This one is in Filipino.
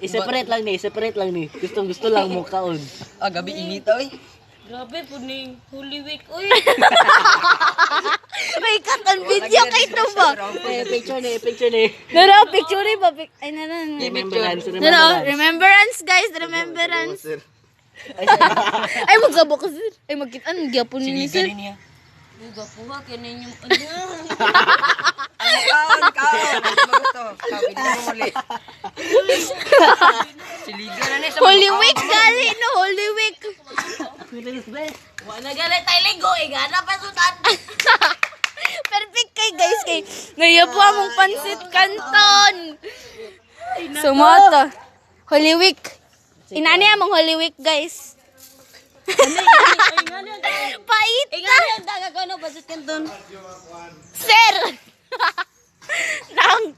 I-separate lang ni. Gusto lang mo kaon. Gabi inita oy. Grabe po ning Holy Week. Uy. May katan video kay to ba? Picture ni. Nara, picture ba? Ay, nara. Remembrance. Nara, remembrance guys, remembrance. Ay, magsabok ka sir. Ay, magkitaan, gyapon ni sir. niya. Uga po ha, kinin yung Kaon. Magusto. Sabi na muli. Siliga na ni sa Holy Week, gali no, Holy Week. Wala galit tayo linggo. Igana pa sutan. Perfect kay guys, kay ngayon po among pansit canton. Sumoto. Holy Week. Inani among Holy Week guys. Pait ka. Igana yung taga ko no. Basit kanton. Sir. Nang